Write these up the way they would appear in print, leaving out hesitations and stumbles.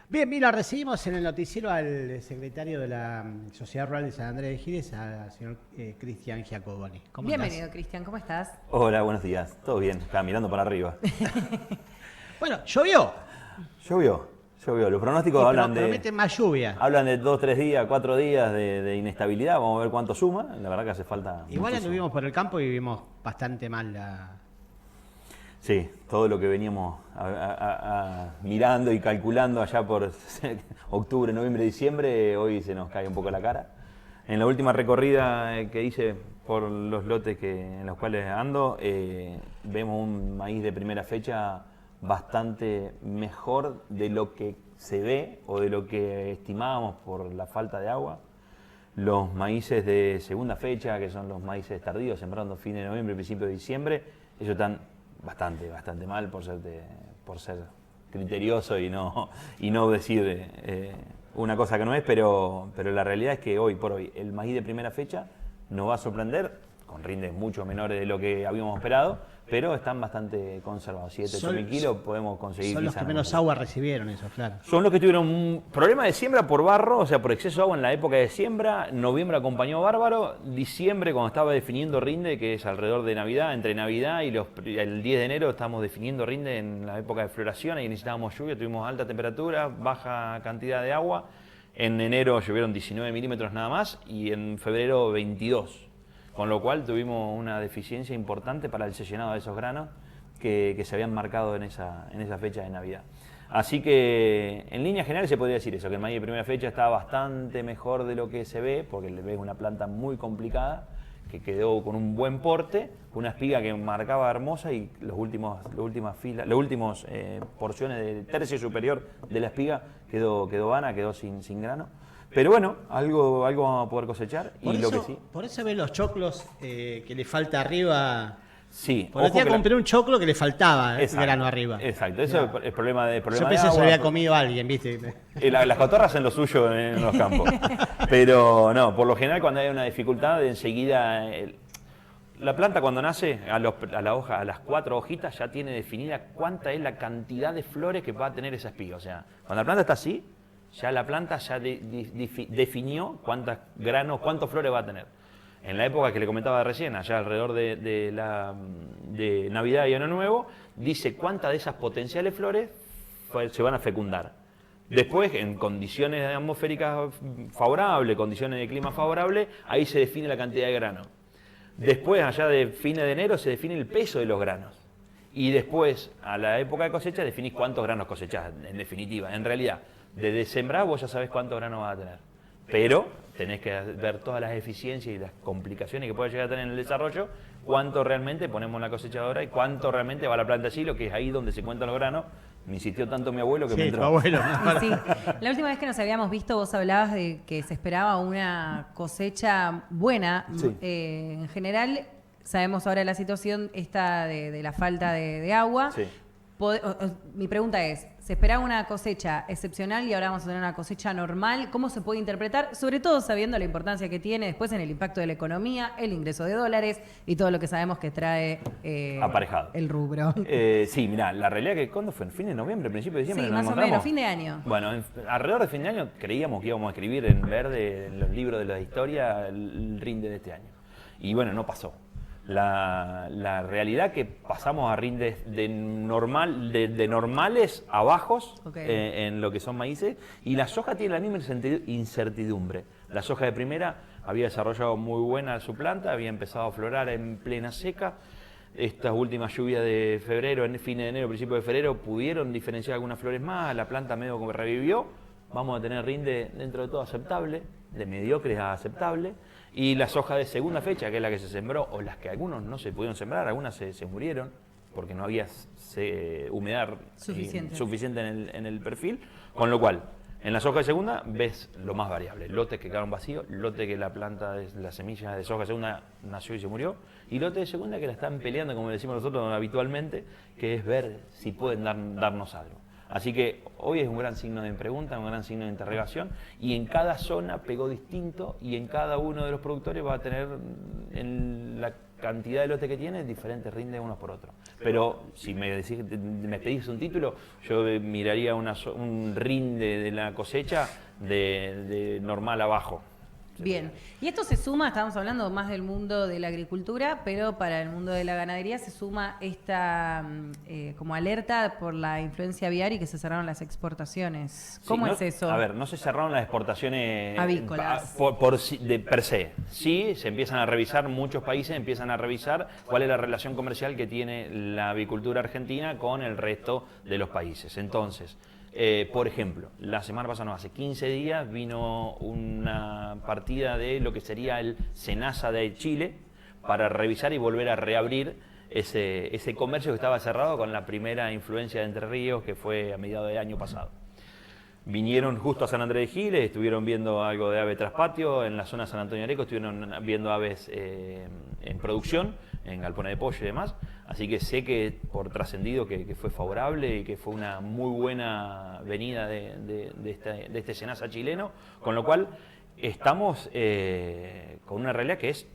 Bien, mira, recibimos en el noticiero al secretario de la Sociedad Rural de San Andrés de Giles, al señor Cristian Giacoboni. ¿Cómo Bienvenido, estás? Cristian, ¿cómo estás? Hola, buenos días. ¿Todo bien? Acá mirando para arriba. Bueno, llovió. Llovió. Los pronósticos Prometen más lluvia. hablan de 2, 3 días, 4 días de inestabilidad. Vamos a ver cuánto suma. La verdad que hace falta Igual muchísimo. anduvimos por el campo y vimos bastante mal Sí, todo lo que veníamos mirando y calculando allá por octubre, noviembre, diciembre, hoy se nos cae un poco la cara. En la última recorrida que hice por los lotes en los cuales ando, vemos un maíz de primera fecha bastante mejor de lo que se ve o de lo que estimábamos por la falta de agua. Los maíces de segunda fecha, que son los maíces tardíos, sembrando fin de noviembre, principio de diciembre, ellos están bastante mal por ser criterioso y no decir una cosa que no es, pero la realidad es que hoy por hoy el maíz de primera fecha nos va a sorprender, con rindes mucho menores de lo que habíamos esperado, pero están bastante conservados. 7.000, 8.000 kilos podemos conseguir. Son los que menos agua recibieron, eso, claro. Son los que tuvieron un problema de siembra por barro, o sea, por exceso de agua en la época de siembra. Noviembre acompañó bárbaro. Diciembre, cuando estaba definiendo rinde, que es alrededor de Navidad, entre Navidad y el 10 de enero estamos definiendo rinde en la época de floración, ahí necesitábamos lluvia, tuvimos alta temperatura, baja cantidad de agua. En enero llovieron 19 milímetros nada más y en febrero 22. Con lo cual tuvimos una deficiencia importante para el llenado de esos granos que se habían marcado en esa fecha de Navidad. Así que en líneas generales se podría decir eso, que el maíz de primera fecha está bastante mejor de lo que se ve, porque le ves una planta muy complicada, que quedó con un buen porte, una espiga que marcaba hermosa y las últimas porciones del tercio superior de la espiga quedó vana, quedó sin grano. Pero bueno, algo vamos a poder cosechar. Por eso ves los choclos que le falta arriba. Sí. Por otro día compré un choclo que le faltaba grano arriba. Exacto, eso es el problema de Yo pensé que se había comido alguien, ¿viste? Las cotorras hacen lo suyo en los campos. Pero no, por lo general cuando hay una dificultad, enseguida la planta cuando nace, a las 4 hojitas ya tiene definida cuánta es la cantidad de flores que va a tener esa espiga. O sea, cuando la planta está así, ya la planta ya definió cuántos granos, cuántas flores va a tener. En la época que le comentaba recién, allá alrededor de Navidad y Año Nuevo, dice cuántas de esas potenciales flores se van a fecundar. Después, en condiciones atmosféricas favorables, condiciones de clima favorable, ahí se define la cantidad de grano. Después, allá de fines de enero, se define el peso de los granos. Y después, a la época de cosecha, definís cuántos granos cosechás, en definitiva. En realidad, desde sembrar vos ya sabés cuántos granos vas a tener. Pero tenés que ver todas las eficiencias y las complicaciones que puede llegar a tener en el desarrollo, cuánto realmente ponemos en la cosechadora y cuánto realmente va a la planta así, lo que es ahí donde se cuentan los granos. Me insistió tanto mi abuelo que me entró. Tu abuelo. Sí. La última vez que nos habíamos visto, vos hablabas de que se esperaba una cosecha buena. Sí. En general, sabemos ahora la situación esta de la falta de agua. Sí. Mi pregunta es, ¿se esperaba una cosecha excepcional y ahora vamos a tener una cosecha normal? ¿Cómo se puede interpretar? Sobre todo sabiendo la importancia que tiene después en el impacto de la economía, el ingreso de dólares y todo lo que sabemos que trae aparejado el rubro. Sí, mirá, la realidad que ¿cuándo fue? ¿En fin de noviembre, principio de diciembre? Sí, ¿Nos más o encontramos? menos, fin de año. Bueno, alrededor de fin de año creíamos que íbamos a escribir en verde en los libros de la historia el rinde de este año. Y bueno, no pasó. La realidad que pasamos a rindes de normales a bajos, Okay. En lo que son maíces, y la soja tiene la misma incertidumbre. La soja de primera había desarrollado muy buena su planta, había empezado a florar en plena seca. Estas últimas lluvias de febrero, en fin de enero, principio de febrero, pudieron diferenciar algunas flores más, la planta medio como revivió. Vamos a tener rinde dentro de todo aceptable, de mediocres a aceptable. Y la soja de segunda fecha, que es la que se sembró, o las que algunos no se pudieron sembrar, algunas se murieron porque no había humedad suficiente en el perfil. Con lo cual, en la soja de segunda ves lo más variable. Lotes que quedaron vacíos, lote que la planta de la semilla de soja de segunda nació y se murió, y lote de segunda que la están peleando, como decimos nosotros habitualmente, que es ver si pueden darnos algo. Así que hoy es un gran signo de pregunta, un gran signo de interrogación, y en cada zona pegó distinto y en cada uno de los productores va a tener en la cantidad de lote que tiene, diferente rinde unos por otros. Pero si me pedís un título, yo miraría un rinde de la cosecha de normal abajo. Bien, y esto se suma, estábamos hablando más del mundo de la agricultura, pero para el mundo de la ganadería se suma esta como alerta por la influencia aviar y que se cerraron las exportaciones. ¿Cómo es eso? A ver, no se cerraron las exportaciones avícolas de per se. Sí, se empiezan a revisar, muchos países empiezan a revisar cuál es la relación comercial que tiene la avicultura argentina con el resto de los países. Entonces, por ejemplo, la semana pasada, no, hace 15 días, vino una partida de lo que sería el SENASA de Chile para revisar y volver a reabrir ese comercio que estaba cerrado con la primera influencia de Entre Ríos, que fue a mediados del año pasado. Vinieron justo a San Andrés de Giles, estuvieron viendo algo de ave traspatio, en la zona de San Antonio de Areco estuvieron viendo aves en producción, en galpones de pollo y demás, así que sé que por trascendido que fue favorable y que fue una muy buena venida de este SENASA chileno, con lo cual estamos con una realidad que es,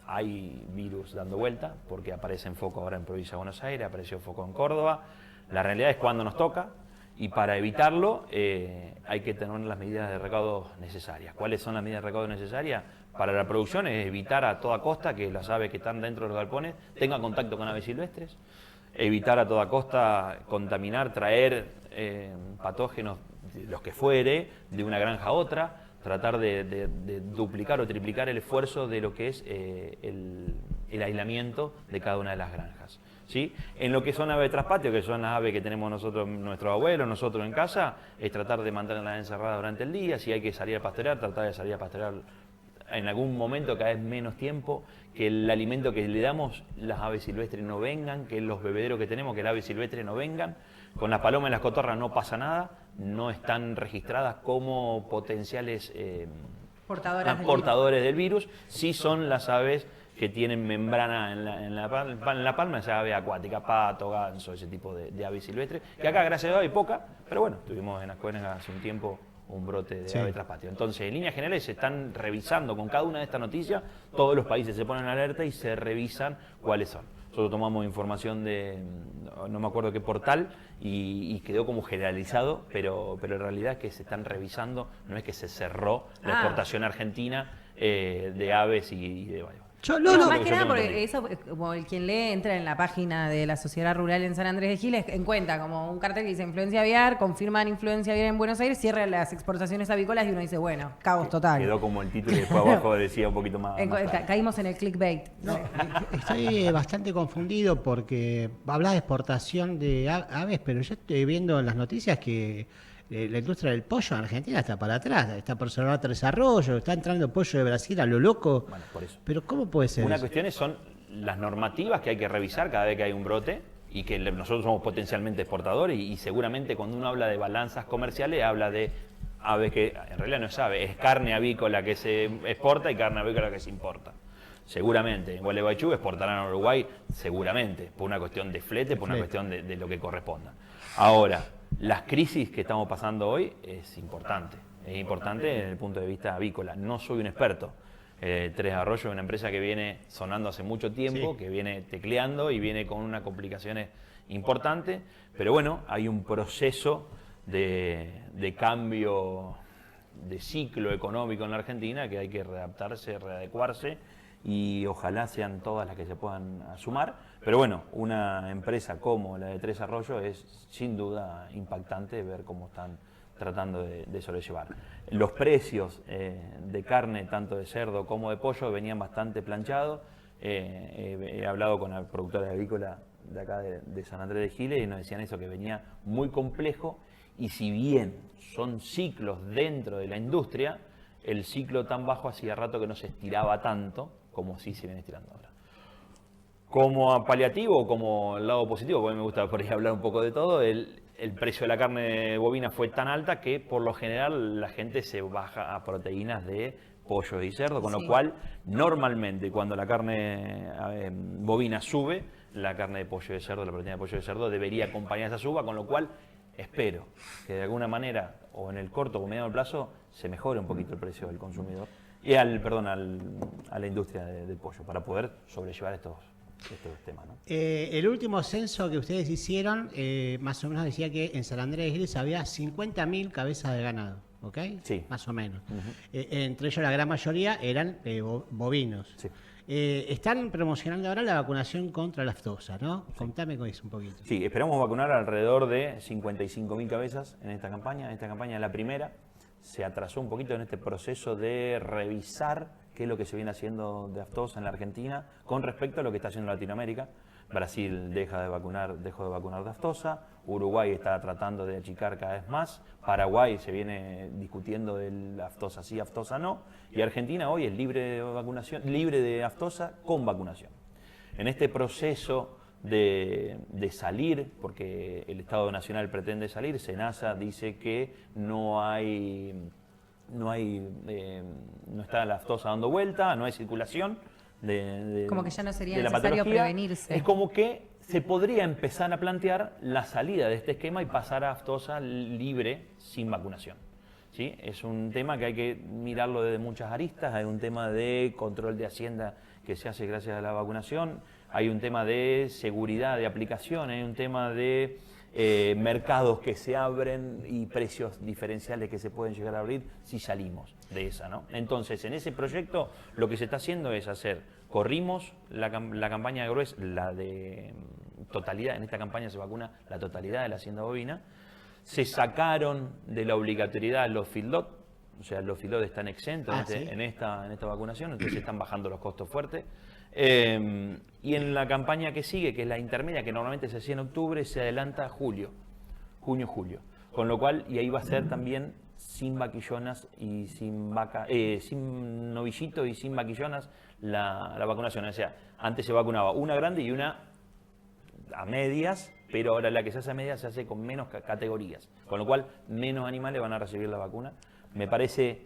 hay virus dando vuelta, porque aparece en foco ahora en provincia de Buenos Aires, apareció foco en Córdoba, la realidad es cuando nos toca, y para evitarlo hay que tener las medidas de recaudo necesarias. ¿Cuáles son las medidas de recaudo necesarias? Para la producción es evitar a toda costa que las aves que están dentro de los galpones tengan contacto con aves silvestres, evitar a toda costa contaminar, traer patógenos, los que fuere, de una granja a otra, tratar de duplicar o triplicar el esfuerzo de lo que es el aislamiento de cada una de las granjas. ¿Sí? En lo que son aves de traspatio, que son las aves que tenemos nosotros, nuestros abuelos, nosotros en casa, es tratar de mantenerlas encerradas durante el día. Si hay que salir a pastorear, tratar de salir a pastorear en algún momento, cada vez menos tiempo, que el alimento que le damos, las aves silvestres no vengan, que los bebederos que tenemos, que las aves silvestres no vengan. Con las palomas y las cotorras no pasa nada, no están registradas como potenciales portadores del virus. Sí son las aves que tienen membrana en la palma, esa ave acuática, pato, ganso, ese tipo de aves silvestres, que acá gracias a Dios hay poca, pero bueno, tuvimos en Ascuénaga hace un tiempo un brote de ave traspatio. Entonces, en líneas generales se están revisando con cada una de estas noticias, todos los países se ponen en alerta y se revisan cuáles son. Nosotros tomamos información de, no me acuerdo qué portal, y quedó como generalizado, pero en realidad es que se están revisando, no es que se cerró la exportación argentina de aves y de varios. Más que nada porque eso, como el quien lee, entra en la página de la Sociedad Rural en San Andrés de Giles, encuentra como un cartel que dice influencia aviar, confirman influencia aviar en Buenos Aires, cierran las exportaciones avícolas y uno dice, bueno, caos total. Quedó como el título y después abajo decía un poquito más. Caímos en el clickbait. No, estoy bastante confundido porque habla de exportación de aves, pero yo estoy viendo en las noticias que la industria del pollo en Argentina está para atrás, está por cerrar Tres Arroyos, está entrando pollo de Brasil a lo loco. Bueno, por eso. Pero ¿cómo puede ser Una eso? cuestión son las normativas que hay que revisar cada vez que hay un brote y que nosotros somos potencialmente exportadores y seguramente cuando uno habla de balanzas comerciales habla de aves que en realidad no es ave, es carne avícola que se exporta y carne avícola que se importa. Seguramente, en Gualeguaychú exportarán a Uruguay, seguramente, por una cuestión de flete, por una cuestión de lo que corresponda. Ahora, las crisis que estamos pasando hoy es importante desde el punto de vista avícola. No soy un experto. Tres Arroyos es una empresa que viene sonando hace mucho tiempo, que viene tecleando y viene con unas complicaciones importantes, pero bueno, hay un proceso de cambio de ciclo económico en la Argentina que hay que readaptarse, readecuarse y ojalá sean todas las que se puedan sumar. Pero bueno, una empresa como la de Tres Arroyos es sin duda impactante ver cómo están tratando de sobrellevar. Los precios de carne, tanto de cerdo como de pollo, venían bastante planchados. He hablado con la productora agrícola de acá de San Andrés de Giles y nos decían eso, que venía muy complejo y si bien son ciclos dentro de la industria, el ciclo tan bajo hacía rato que no se estiraba tanto como sí se viene estirando ahora. Como paliativo o como el lado positivo, porque me gusta por ahí hablar un poco de todo, el precio de la carne bovina fue tan alta que por lo general la gente se baja a proteínas de pollo y cerdo, con lo cual normalmente cuando la carne bovina sube, la carne de pollo y de cerdo, la proteína de pollo y de cerdo debería acompañar esa suba, con lo cual espero que de alguna manera o en el corto o mediano plazo se mejore un poquito el precio del consumidor. Y a la industria del pollo, para poder sobrellevar estos temas, ¿no? El último censo que ustedes hicieron, más o menos decía que en San Andrés de Giles había 50.000 cabezas de ganado, ¿ok? Sí. Más o menos. Entre ellos la gran mayoría eran bovinos. Sí. Están promocionando ahora la vacunación contra la aftosa, ¿no? Sí. Contame con eso un poquito. Sí, esperamos vacunar alrededor de 55.000 cabezas en esta campaña. Esta campaña es la primera. Se atrasó un poquito en este proceso de revisar qué es lo que se viene haciendo de aftosa en la Argentina con respecto a lo que está haciendo Latinoamérica. Brasil dejó de vacunar de aftosa, Uruguay está tratando de achicar cada vez más, Paraguay se viene discutiendo del aftosa sí, aftosa no, y Argentina hoy es libre de vacunación, libre de aftosa con vacunación. En este proceso de salir, porque el Estado Nacional pretende salir, SENASA dice que no está la aftosa dando vuelta, no hay circulación como que ya no sería de la necesario patología. prevenirse. Es como que se podría empezar a plantear la salida de este esquema y pasar a aftosa libre sin vacunación. ¿Sí? Es un tema que hay que mirarlo desde muchas aristas, hay un tema de control de Hacienda que se hace gracias a la vacunación, hay un tema de seguridad de aplicación, hay un tema de mercados que se abren y precios diferenciales que se pueden llegar a abrir si salimos de esa, ¿no? Entonces, en ese proyecto lo que se está haciendo es corrimos la campaña de gruesa, la de totalidad, en esta campaña se vacuna la totalidad de la hacienda bovina, se sacaron de la obligatoriedad los feedlot, o sea, los feedlot están exentos ¿sí? en esta vacunación, entonces están bajando los costos fuertes. Y en la campaña que sigue, que es la intermedia, que normalmente se hacía en octubre, se adelanta a junio, julio. Con lo cual, y ahí va a ser también sin vaquillonas y sin novillito y sin vaquillonas la vacunación. O sea, antes se vacunaba una grande y una a medias, pero ahora la que se hace a medias se hace con menos categorías. Con lo cual, menos animales van a recibir la vacuna. Me parece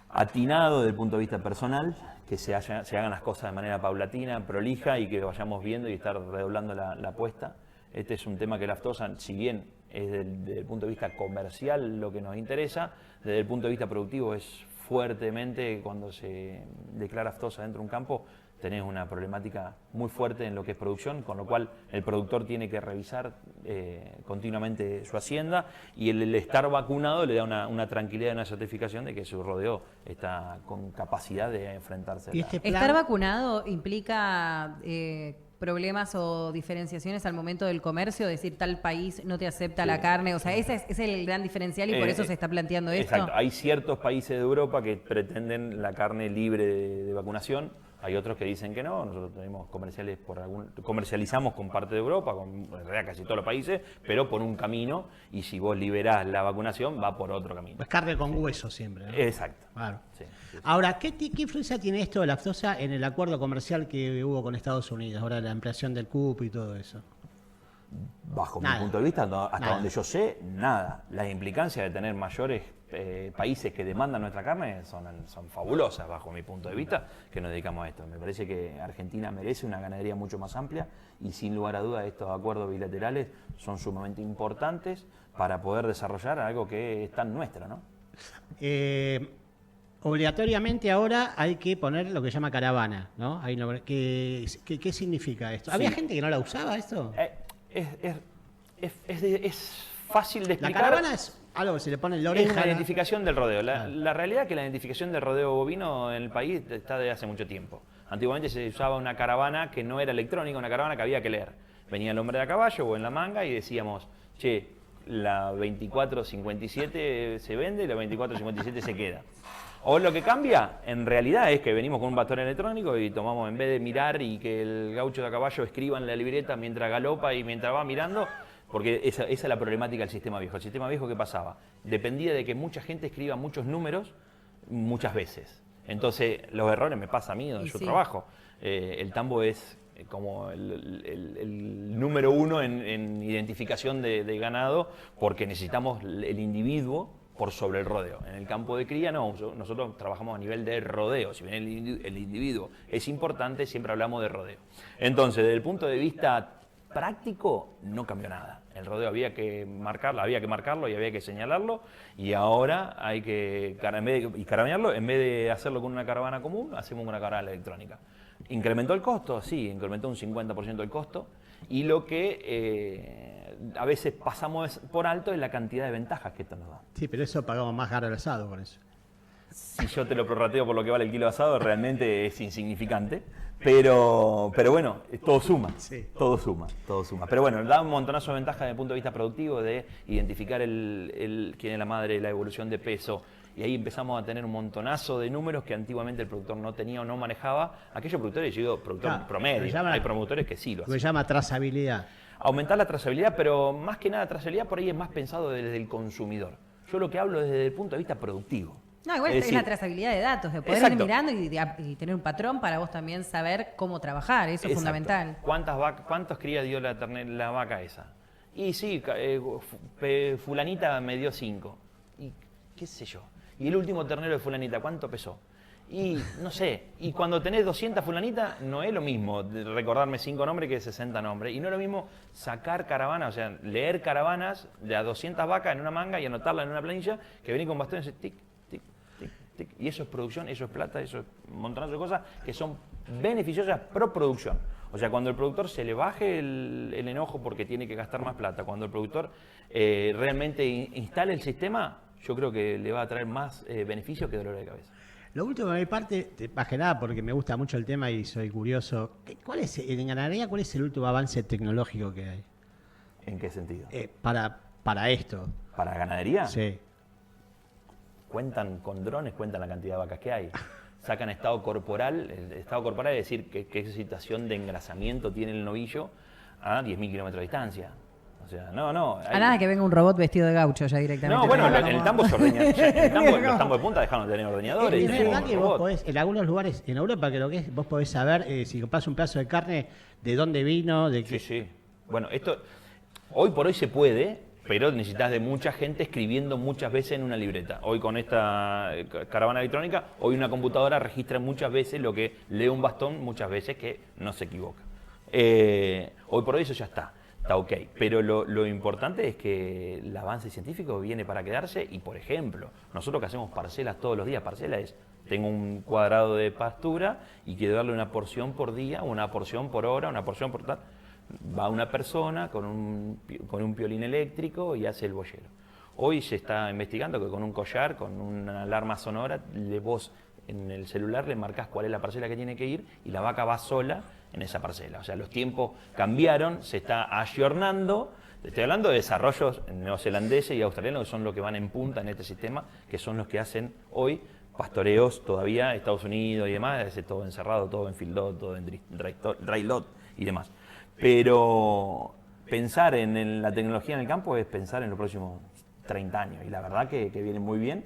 atinado desde el punto de vista personal, que se hagan las cosas de manera paulatina, prolija y que vayamos viendo y estar redoblando la apuesta. Este es un tema que la aftosa, si bien es desde el punto de vista comercial lo que nos interesa, desde el punto de vista productivo es fuertemente, cuando se declara aftosa dentro de un campo, tenés una problemática muy fuerte en lo que es producción, con lo cual el productor tiene que revisar continuamente su hacienda y el estar vacunado le da una tranquilidad y una certificación de que su rodeo está con capacidad de enfrentarse a ¿Estar vacunado implica problemas o diferenciaciones al momento del comercio? Decir, tal país no te acepta la carne, o sea, ese es el gran diferencial y por eso se está planteando esto. Exacto, hay ciertos países de Europa que pretenden la carne libre de vacunación. Hay otros que dicen que no, nosotros tenemos comercializamos con parte de Europa, en realidad casi todos los países, pero por un camino, y si vos liberás la vacunación, va por otro camino. Pues carne con hueso siempre, ¿no? Exacto. Claro. Sí. Ahora, ¿qué influencia tiene esto de la aftosa en el acuerdo comercial que hubo con Estados Unidos, ahora la ampliación del cupo y todo eso? Bajo Nada. mi punto de vista, hasta Nada. donde yo sé, nada. Las implicancias de tener mayores países que demandan nuestra carne son fabulosas, bajo mi punto de vista, que nos dedicamos a esto. Me parece que Argentina merece una ganadería mucho más amplia y sin lugar a dudas estos acuerdos bilaterales son sumamente importantes para poder desarrollar algo que es tan nuestro, ¿no? Obligatoriamente ahora hay que poner lo que se llama caravana, ¿no? ¿Qué significa esto? ¿Había gente que no la usaba esto? Es fácil de La explicar. caravana es algo que se le pone en la oreja. Es una identificación del rodeo. Claro. La realidad es que la identificación del rodeo bovino en el país está desde hace mucho tiempo. Antiguamente se usaba una caravana que no era electrónica, una caravana que había que leer. Venía el hombre de a caballo o en la manga y decíamos, che, la 2457 se vende y la 2457 se queda. O lo que cambia, en realidad, es que venimos con un bastón electrónico y tomamos, en vez de mirar y que el gaucho de a caballo escriba en la libreta mientras galopa y mientras va mirando, porque esa es la problemática del sistema viejo. El sistema viejo, ¿qué pasaba? Dependía de que mucha gente escriba muchos números muchas veces. Entonces, los errores me pasa a mí donde yo trabajo. El tambo es como el número uno en identificación de ganado, porque necesitamos el individuo por sobre el rodeo. En el campo de cría no, nosotros trabajamos a nivel de rodeo. Si bien el individuo es importante, siempre hablamos de rodeo. Entonces, desde el punto de vista práctico no cambió nada. El rodeo había que marcarlo y había que señalarlo, y ahora hay que carabinearlo, en vez de hacerlo con una caravana común, hacemos una caravana electrónica. ¿Incrementó el costo? Sí, incrementó un 50% el costo, y lo que a veces pasamos por alto es la cantidad de ventajas que esto nos da. Sí, pero eso pagamos más caro el asado con eso. Si yo te lo prorrateo por lo que vale el kilo de asado, realmente es insignificante. Pero bueno, todo suma, Sí. todo suma. Pero bueno, da un montonazo de ventajas desde el punto de vista productivo, de identificar quién es la madre, la evolución de peso. Y ahí empezamos a tener un montonazo de números que antiguamente el productor no tenía o no manejaba. Aquellos productores, yo digo, productor Claro, promedio, hay promotores que sí lo Lo que hacen. se llama trazabilidad. Aumentar la trazabilidad, pero más que nada trazabilidad por ahí es más pensado desde el consumidor. Yo lo que hablo es desde el punto de vista productivo. No, igual Es es decir, la trazabilidad de datos, de poder ir exacto. mirando y tener un patrón para vos también saber cómo trabajar, eso es Exacto. fundamental. ¿Cuántos crías dio la vaca esa? Y sí, fulanita me dio 5. Y qué sé yo. Y el último ternero de fulanita, ¿cuánto pesó? Y no sé, y cuando tenés 200 fulanitas, no es lo mismo recordarme 5 nombres que 60 nombres. Y no es lo mismo sacar caravanas, o sea, leer caravanas de a 200 vacas en una manga y anotarla en una planilla, que venir con bastones y decir tic, tic, tic, tic. Y eso es producción, eso es plata, eso es un montón de cosas que son beneficiosas pro producción. O sea, cuando el productor se le baje el enojo porque tiene que gastar más plata, cuando el productor realmente instale el sistema, yo creo que le va a traer más beneficios que dolor de cabeza. Lo último de mi parte, más que nada porque me gusta mucho el tema y soy curioso, ¿cuál es, en ganadería, cuál es el último avance tecnológico que hay ¿En qué sentido? para esto? ¿Para ganadería? Sí. Cuentan con drones, cuentan la cantidad de vacas que hay. Sacan estado corporal, el estado corporal es decir qué situación de engrasamiento tiene el novillo a 10.000 kilómetros de distancia. O sea, no. A nada que venga un robot vestido de gaucho ya directamente. No, bueno, Como- en el tambo se ordeña. Los tambos de punta dejaron de tener ordeñadores. Es tenemos verdad que vos robots. podés, en algunos lugares, en Europa, creo que es, vos podés saber, si compras un pedazo de carne, de dónde vino, de qué. Sí. Bueno, esto hoy por hoy se puede, pero necesitas de mucha gente escribiendo muchas veces en una libreta. Hoy con esta caravana electrónica, hoy una computadora registra muchas veces lo que lee un bastón, muchas veces que no se equivoca. Hoy por hoy eso ya está ok. Pero lo importante es que el avance científico viene para quedarse y, por ejemplo, nosotros que hacemos parcelas todos los días, parcela es, tengo un cuadrado de pastura y quiero darle una porción por día, una porción por hora, una porción por tal. Va una persona con un piolín eléctrico y hace el boyero. Hoy se está investigando que con un collar, con una alarma sonora, vos en el celular le marcás cuál es la parcela que tiene que ir y la vaca va sola en esa parcela. O sea, los tiempos cambiaron, se está ayornando. Estoy hablando de desarrollos neozelandeses y australianos que son los que van en punta en este sistema, que son los que hacen hoy pastoreos todavía, Estados Unidos y demás, es todo encerrado, todo en field lot, todo en dry lot y demás. Pero pensar en la tecnología en el campo es pensar en los próximos 30 años y la verdad que viene muy bien.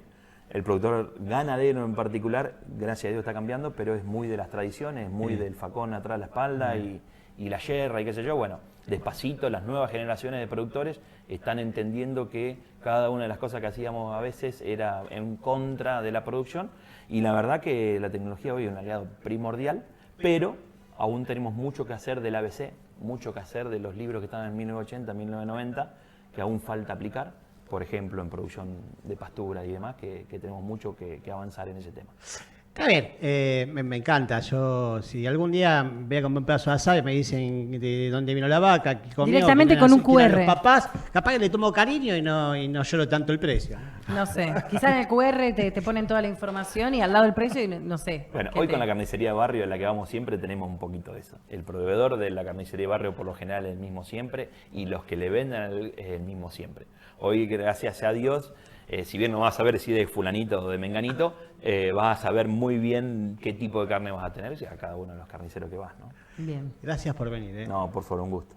El productor ganadero en particular, gracias a Dios está cambiando, pero es muy de las tradiciones, muy del facón atrás de la espalda y la yerra y qué sé yo. Bueno, despacito las nuevas generaciones de productores están entendiendo que cada una de las cosas que hacíamos a veces era en contra de la producción y la verdad que la tecnología hoy es un aliado primordial, pero aún tenemos mucho que hacer del ABC, mucho que hacer de los libros que están en 1980, 1990, que aún falta aplicar, por ejemplo, en producción de pastura y demás, que tenemos mucho que avanzar en ese tema. A ver, me encanta. Yo, si algún día voy a comer un pedazo de asado y me dicen de dónde vino la vaca, qué comió, Directamente quién con un quién eran QR. los papás, capaz que le tomo cariño y no lloro tanto el precio. No sé, quizás en el QR te ponen toda la información y al lado el precio y no sé. Bueno, ¿qué hoy te- con la carnicería de barrio en la que vamos siempre tenemos un poquito de eso. El proveedor de la carnicería de barrio por lo general es el mismo siempre y los que le venden es el mismo siempre. Hoy, gracias a Dios, si bien no vas a saber si de fulanito o de menganito, vas a saber muy bien qué tipo de carne vas a tener a cada uno de los carniceros que vas, ¿no? Bien. Gracias por venir. No, por favor, un gusto.